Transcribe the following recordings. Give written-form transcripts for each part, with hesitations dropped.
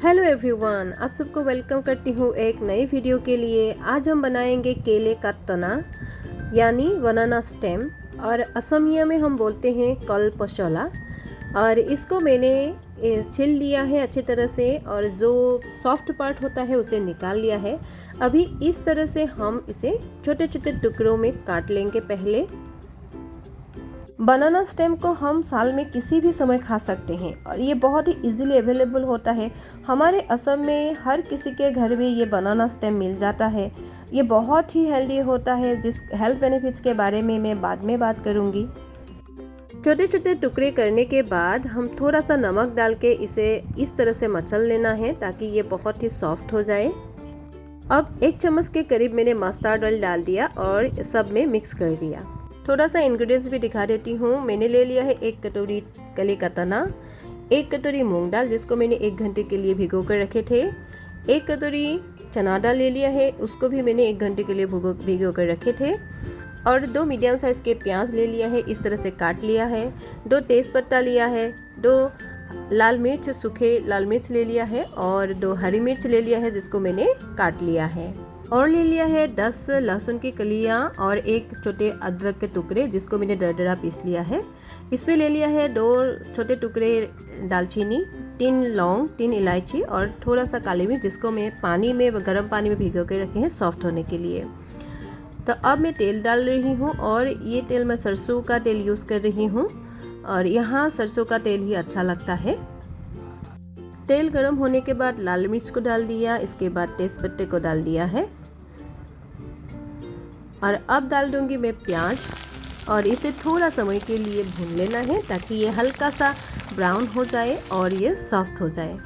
Hello everyone, आप सबको welcome करती हूँ एक नई वीडियो के लिए। आज हम बनाएंगे केले का तना यानी बनाना स्टेम, और असमिया में हम बोलते हैं कल पशोला। और इसको मैंने छिल लिया है अच्छी तरह से, और जो सॉफ्ट पार्ट होता है उसे निकाल लिया है। अभी इस तरह से हम इसे छोटे छोटे टुकड़ों में काट लेंगे। पहले बनाना स्टेम को हम साल में किसी भी समय खा सकते हैं और ये बहुत ही इजीली अवेलेबल होता है। हमारे असम में हर किसी के घर में ये बनाना स्टेम मिल जाता है। ये बहुत ही हेल्दी होता है, जिस हेल्थ बेनिफिट्स के बारे में मैं बाद में बात करूँगी। छोटे छोटे टुकड़े करने के बाद हम थोड़ा सा नमक डाल के इसे इस तरह से मचल लेना है ताकि ये बहुत ही सॉफ्ट हो जाए। अब 1 चम्मच के करीब मैंने मस्टर्ड ऑयल डाल दिया और सब में मिक्स कर दिया। थोड़ा सा इंग्रेडिएंट्स भी दिखा देती हूँ। मैंने ले लिया है 1 कटोरी केले का तना, 1 कटोरी मूंग दाल जिसको मैंने 1 घंटे के लिए भिगो कर रखे थे, 1 कटोरी चना दाल ले लिया है, उसको भी मैंने 1 घंटे के लिए भिगो कर रखे थे, और 2 मीडियम साइज़ के प्याज ले लिया है, इस तरह से काट लिया है, 2 तेज़पत्ता लिया है, 2 लाल मिर्च सूखे लाल मिर्च ले लिया है, और 2 हरी मिर्च ले लिया है जिसको मैंने काट लिया है, और ले लिया है 10 लहसुन की कलियां और 1 छोटे अदरक के टुकड़े जिसको मैंने दरदरा पीस लिया है। इसमें ले लिया है 2 छोटे टुकड़े दालचीनी, 3 लौंग, 3 इलायची और थोड़ा सा काली मिर्च जिसको मैं गर्म पानी में भिगो के रखे हैं सॉफ्ट होने के लिए। तो अब मैं तेल डाल रही हूँ, और ये तेल मैं सरसों का तेल यूज़ कर रही हूँ, और यहाँ सरसों का तेल ही अच्छा लगता है। तेल गर्म होने के बाद लाल मिर्च को डाल दिया, इसके बाद तेज़पत्ते को डाल दिया है, और अब डाल दूंगी मैं प्याज, और इसे थोड़ा समय के लिए भून लेना है ताकि ये हल्का सा ब्राउन हो जाए और ये सॉफ्ट हो जाए।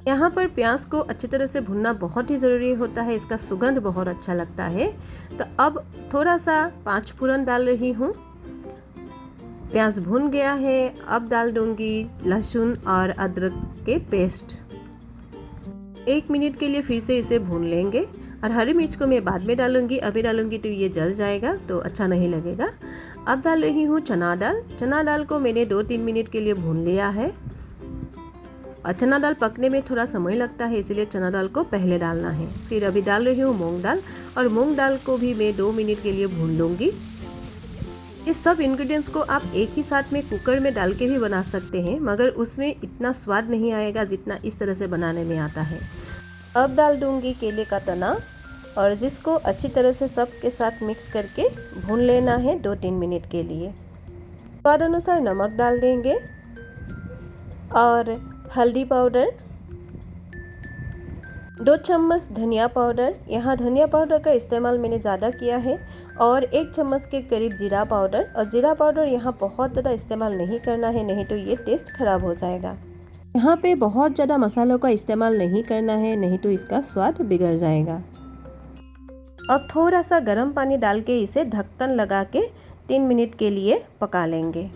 यहाँ पर प्याज को अच्छी तरह से भुनना बहुत ही ज़रूरी होता है, इसका सुगंध बहुत अच्छा लगता है। तो अब थोड़ा सा 5 फोरन डाल रही हूँ। प्याज भुन गया है, अब डाल दूंगी लहसुन और अदरक के पेस्ट। 1 मिनट के लिए फिर से इसे भून लेंगे, और हरी मिर्च को मैं बाद में डालूंगी, अभी डालूंगी तो ये जल जाएगा तो अच्छा नहीं लगेगा। अब डाल रही हूँ चना दाल। चना दाल को मैंने 2-3 मिनट के लिए भून लिया है, और चना दाल पकने में थोड़ा समय लगता है इसलिए चना दाल को पहले डालना है। फिर अभी डाल रही हूँ मूंग दाल, और मूंग दाल को भी मैं 2 मिनट के लिए भून लूँगी। ये सब इंग्रेडिएंट्स को आप एक ही साथ में कुकर में डाल के भी बना सकते हैं, मगर उसमें इतना स्वाद नहीं आएगा जितना इस तरह से बनाने में आता है। अब डाल दूंगी केले का तना, और जिसको अच्छी तरह से सब के साथ मिक्स करके भून लेना है 2-3 मिनट के लिए। स्वाद अनुसार नमक डाल देंगे, और हल्दी पाउडर, 2 चम्मच धनिया पाउडर, यहाँ धनिया पाउडर का इस्तेमाल मैंने ज़्यादा किया है, और 1 चम्मच के करीब जीरा पाउडर। और जीरा पाउडर यहाँ बहुत ज़्यादा इस्तेमाल नहीं करना है, नहीं तो ये टेस्ट खराब हो जाएगा। यहाँ पे बहुत ज़्यादा मसालों का इस्तेमाल नहीं करना है, नहीं तो इसका स्वाद बिगड़ जाएगा। अब थोड़ा सा गर्म पानी डाल के इसे ढक्कन लगा के 3 मिनट के लिए पका लेंगे।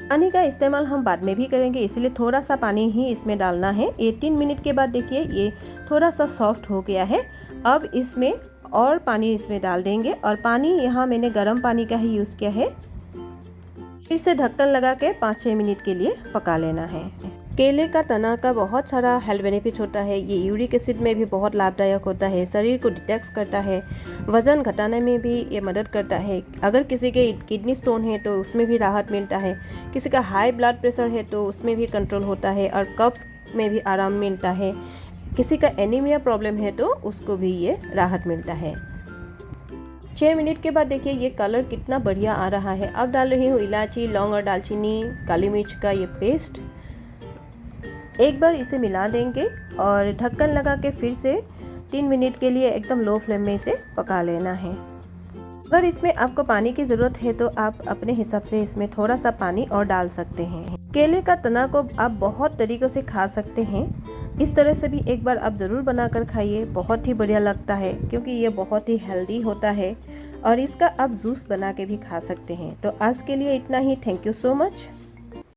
पानी का इस्तेमाल हम बाद में भी करेंगे, इसलिए थोड़ा सा पानी ही इसमें डालना है। ये 3 मिनट के बाद देखिए ये थोड़ा सा सॉफ्ट हो गया है। अब इसमें और पानी इसमें डाल देंगे, और पानी यहाँ मैंने गर्म पानी का ही यूज़ किया है। फिर से ढक्कन लगा के 5-6 मिनट के लिए पका लेना है। केले का तना का बहुत सारा हेल्थ बेनिफिट होता है। ये यूरिक एसिड में भी बहुत लाभदायक होता है, शरीर को डिटॉक्स करता है, वज़न घटाने में भी ये मदद करता है। अगर किसी के किडनी स्टोन है तो उसमें भी राहत मिलता है, किसी का हाई ब्लड प्रेशर है तो उसमें भी कंट्रोल होता है, और कब्ज़ में भी आराम मिलता है। किसी का एनीमिया प्रॉब्लम है तो उसको भी ये राहत मिलता है। 6 मिनट के बाद देखिए ये कलर कितना बढ़िया आ रहा है। अब डाल रही हूँ इलायची, लौंग और दालचीनी, काली मिर्च का ये पेस्ट। एक बार इसे मिला देंगे, और ढक्कन लगा के फिर से 3 मिनट के लिए एकदम लो फ्लेम में इसे पका लेना है। अगर इसमें आपको पानी की ज़रूरत है तो आप अपने हिसाब से इसमें थोड़ा सा पानी और डाल सकते हैं। केले का तना को आप बहुत तरीक़ों से खा सकते हैं, इस तरह से भी एक बार आप ज़रूर बनाकर खाइए, बहुत ही बढ़िया लगता है क्योंकि ये बहुत ही हेल्दी होता है, और इसका आप जूस बना के भी खा सकते हैं। तो आज के लिए इतना ही। Thank you so much.